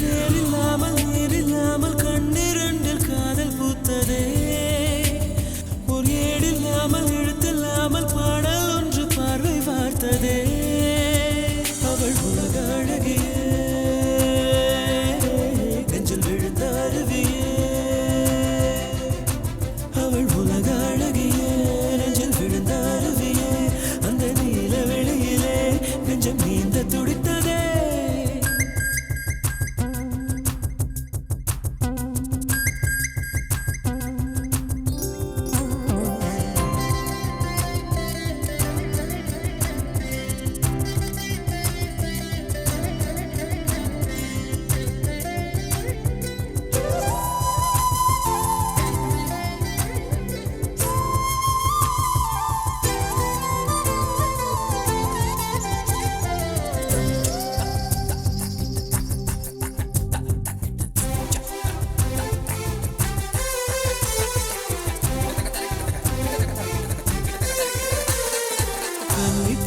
சேரில்லாமல் நீரில்லாமல் கண்ணிரண்டில் காதல் பூத்ததே ஒரு ஏடில்லாமல் எழுத்தில்லாமல் பாடல் ஒன்று பார்வை பார்த்ததே அவள் உலக அழகியே நெஞ்சில் விழுந்த அருவியே அவள் உலக அழகியே நெஞ்சில் விழுந்த அருவியே அந்த நீல வெளியிலே நெஞ்சம் நீந்த துடித்ததே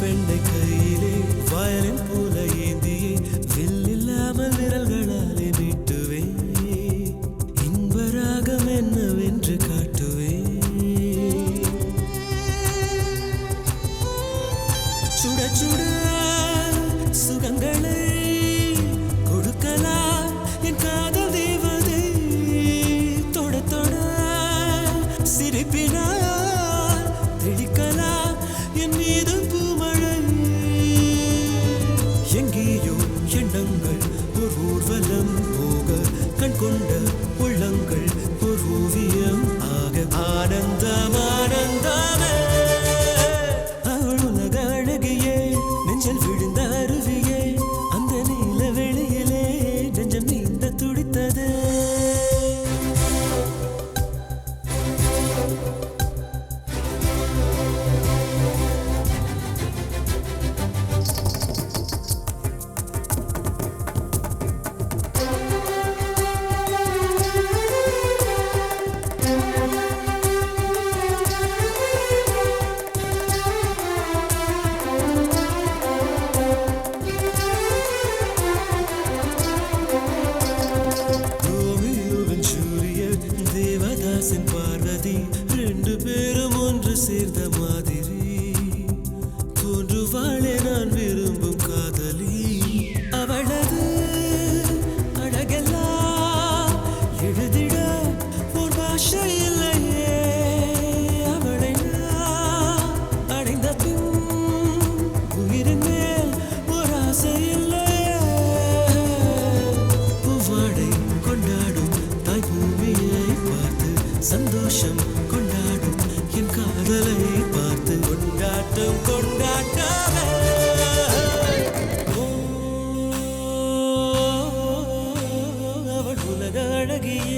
பெண்ணை கையிலே வயலின் போல ஏந்தியே வில்லில்லாமல் விரல்களாலே மீட்டுவே இன்பராகம் என்னவென்று காட்டுவே சுட சுட சுகங்களை கொடுக்கலாம் என் காதல் தேவதை தொட தொட சிரிப்பினால் தெளிக்கலாம் என் மீது எங்கேயோ எண்ணங்கள் ஒரு ஊர்வலம் போக கண் கொண்ட உள்ளங்கள் ஒரு ஓவியம் ஆக ஆனந்தம் ஆனந்தமே அவள் உலக அழகியே நெஞ்சில் விழுந்த அருவியே அந்த நீல வெளியிலே நெஞ்சம் நீந்த துடித்தது பார்வதி ரெண்டு பேரும் ஒன்று சேர்ந்த மாதிரி தோன்றுவாளே நான் விரும்பும் காதலி அவளது அழகெல்லாம் எழுதிட ஒரு பாஷை இல்லையே அவளை நான் அடைந்த பின் உயிரின் மேல் ஒரு ஆசை இல்லையே பூவாடை கொண்டாடும் தாய் பூமியை பார்த்து சந்தோஷம் கொண்டாடும் என் காதலை பார்த்து கொண்டாட்டம் கொண்டாட்டமே அவள் உலக அழகியே